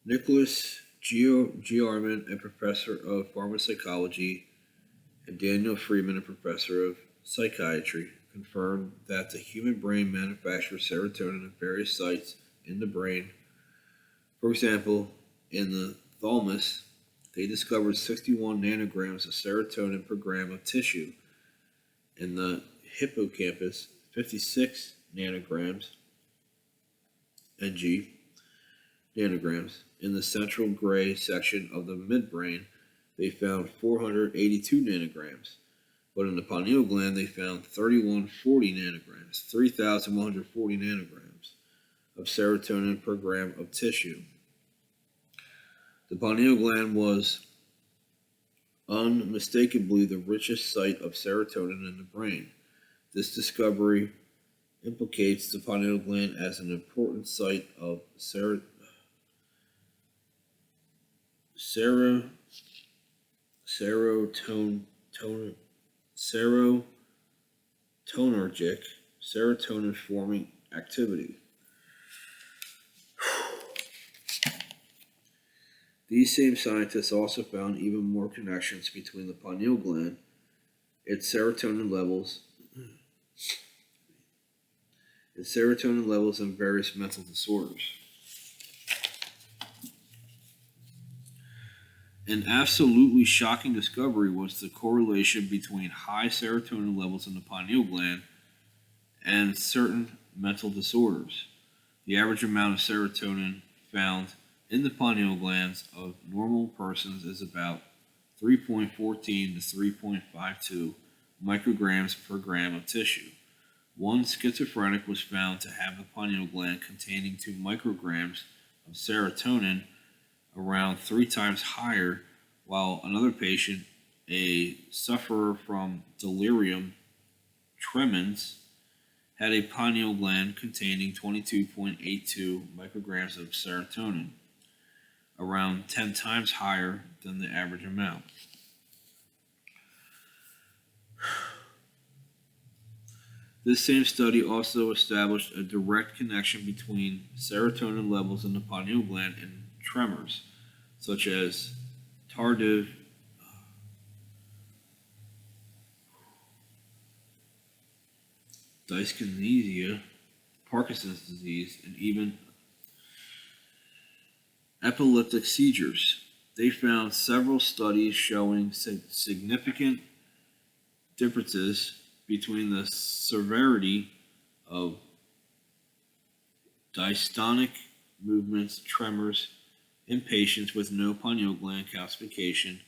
Nicholas Giarman, a professor of pharmacology, and Daniel Freeman, a professor of psychiatry, confirmed that the human brain manufactures serotonin at various sites in the brain. For example, in the thalamus, they discovered 61 nanograms of serotonin per gram of tissue. In the hippocampus, 56 nanograms, ng, nanograms. In the central gray section of the midbrain, they found 482 nanograms. But in the pineal gland, they found 3140 nanograms, 3,140 nanograms of serotonin per gram of tissue. The pineal gland was unmistakably the richest site of serotonin in the brain. This discovery implicates the pineal gland as an important site of serotonergic, serotonin forming activity. These same scientists also found even more connections between the pineal gland, its serotonin levels, and various mental disorders. An absolutely shocking discovery was the correlation between high serotonin levels in the pineal gland and certain mental disorders. The average amount of serotonin found in the pineal glands of normal persons is about 3.14 to 3.52 micrograms per gram of tissue. One schizophrenic was found to have a pineal gland containing 2 micrograms of serotonin, around 3 times higher, while another patient, a sufferer from delirium tremens, had a pineal gland containing 22.82 micrograms of serotonin, around 10 times higher than the average amount. This same study also established a direct connection between serotonin levels in the pineal gland and tremors, such as tardive dyskinesia, Parkinson's disease, and even epileptic seizures. They found several studies showing significant differences between the severity of dystonic movements, tremors, in patients with no pineal gland calcification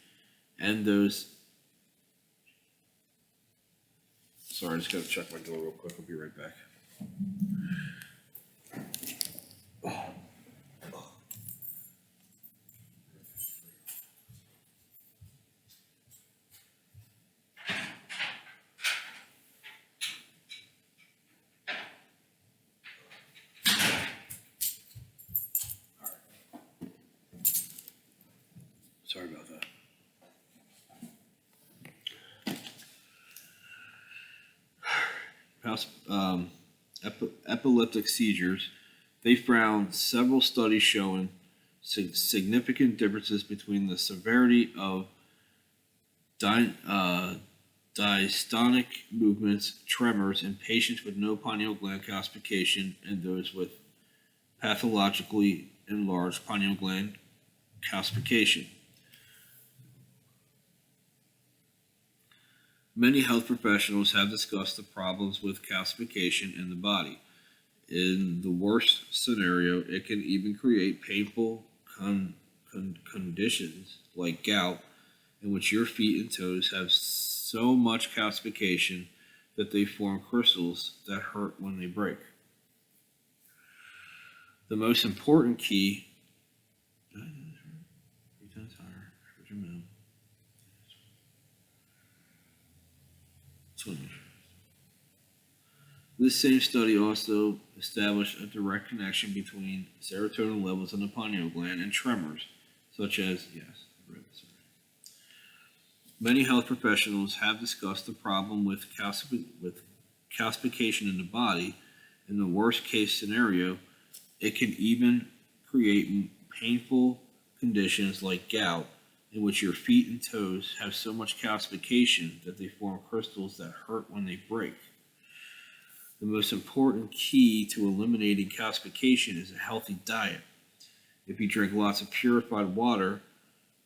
and those. Sorry, I just gotta check my door real quick. I'll be right back. Sorry about that. Epileptic seizures. They found several studies showing significant differences between the severity of dystonic movements, tremors in patients with no pineal gland calcification and those with pathologically enlarged pineal gland calcification. Many health professionals have discussed the problems with calcification in the body. In the worst scenario, it can even create painful conditions like gout, in which your feet and toes have so much calcification that they form crystals that hurt when they break. The most important key. This same study also established a direct connection between serotonin levels in the pineal gland and tremors, such as, many health professionals have discussed the problem with calcification in the body. In the worst case scenario, it can even create painful conditions like gout, in which your feet and toes have so much calcification that they form crystals that hurt when they break. The most important key to eliminating calcification is a healthy diet. If you drink lots of purified water,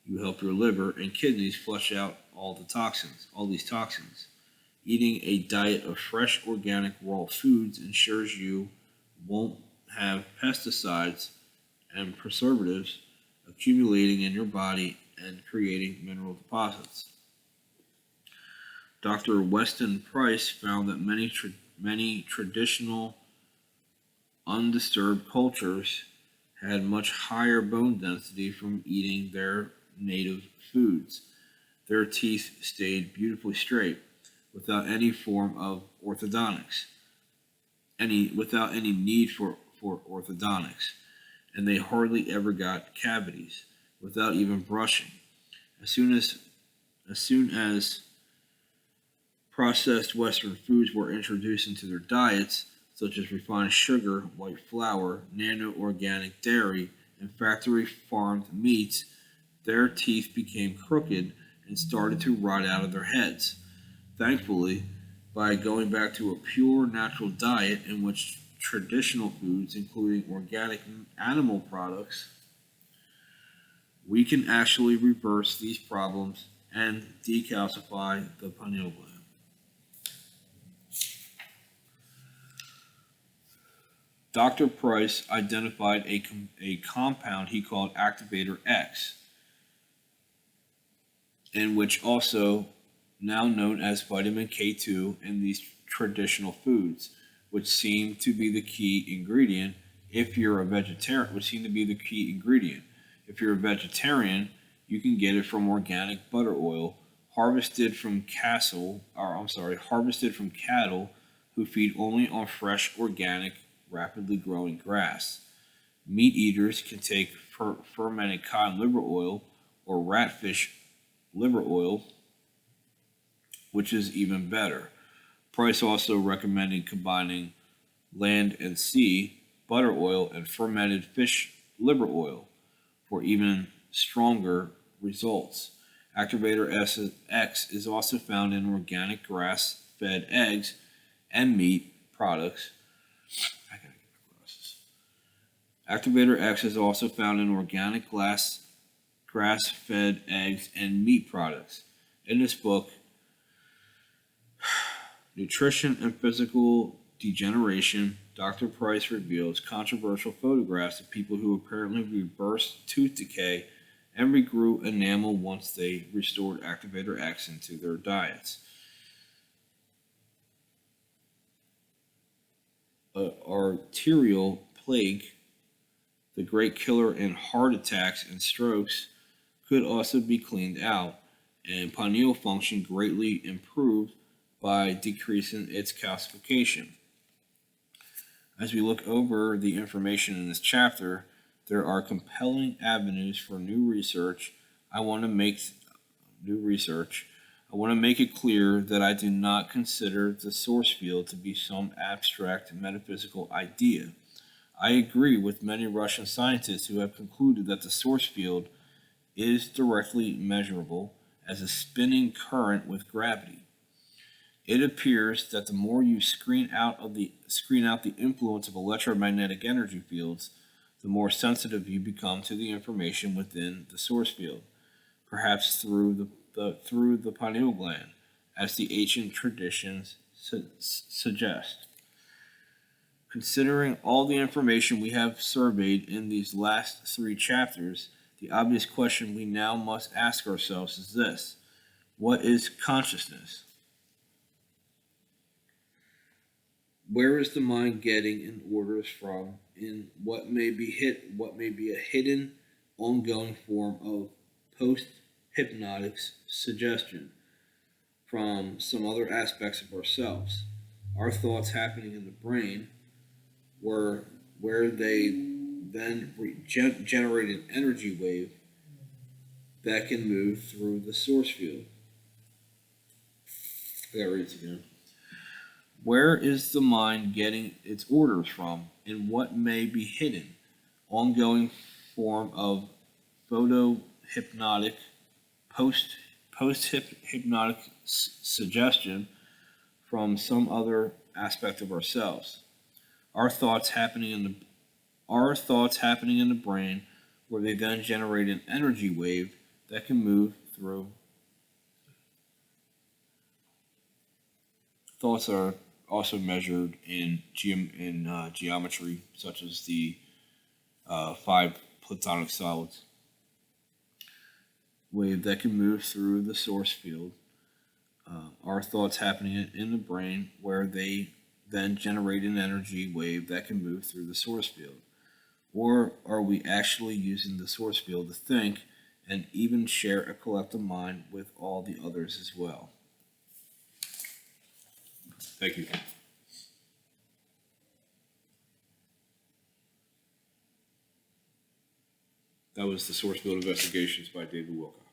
you help your liver and kidneys flush out all these toxins. Eating a diet of fresh organic raw foods ensures you won't have pesticides and preservatives accumulating in your body and creating mineral deposits. Dr. Weston Price found that many traditional undisturbed cultures had much higher bone density from eating their native foods. Their teeth stayed beautifully straight without any form of without any need for orthodontics, and they hardly ever got cavities without even brushing. As soon as as soon as processed Western foods were introduced into their diets, such as refined sugar, white flour, nano organic dairy, and factory farmed meats, their teeth became crooked and started to rot out of their heads. Thankfully, by going back to a pure natural diet in which traditional foods, including organic animal products, we can actually reverse these problems and decalcify the pineal gland. Dr. Price identified a compound he called activator X, in which also now known as vitamin K2 in these traditional foods, which seem to be the key ingredient if you're a vegetarian, which seem to be the key ingredient. If you're a vegetarian, you can get it from organic butter oil harvested from cattle who feed only on fresh, organic, rapidly growing grass. Meat eaters can take fermented cod liver oil or ratfish liver oil, which is even better. Price also recommended combining land and sea butter oil and fermented fish liver oil for even stronger results. Activator X is also found in organic grass fed eggs and meat products. I gotta get my glasses. Activator X is also found in organic grass fed eggs and meat products. In this book, Nutrition and Physical Degeneration, Dr. Price reveals controversial photographs of people who apparently reversed tooth decay and regrew enamel once they restored Activator X into their diets. Arterial plague, the great killer in heart attacks and strokes, could also be cleaned out, and pineal function greatly improved by decreasing its calcification. As we look over the information in this chapter, there are compelling avenues for new research. I want to make it clear that I do not consider the source field to be some abstract metaphysical idea. I agree with many Russian scientists who have concluded that the source field is directly measurable as a spinning current with gravity. It appears that the more you screen out the influence of electromagnetic energy fields, the more sensitive you become to the information within the source field, perhaps through the pineal gland, as the ancient traditions suggest. Considering all the information we have surveyed in these last three chapters, the obvious question we now must ask ourselves is this: what is consciousness? Where is the mind getting its orders from, in what may be a hidden, ongoing form of post-hypnotic suggestion from some other aspects of ourselves? Our thoughts happening in the brain, where they then generate an energy wave that can move through the source field. I gotta read it again. Where is the mind getting its orders from, and what may be hidden, ongoing form of photohypnotic post hypnotic suggestion from some other aspect of ourselves. Our thoughts happening in the brain, where they then generate an energy wave that can move through. Thoughts are also measured in geometry, such as the five platonic solids. Wave that can move through the source field. Our thoughts happening in the brain, where they then generate an energy wave that can move through the source field. Or are we actually using the source field to think and even share a collective mind with all the others as well? Thank you. That was the Source Field Investigations by David Wilcox.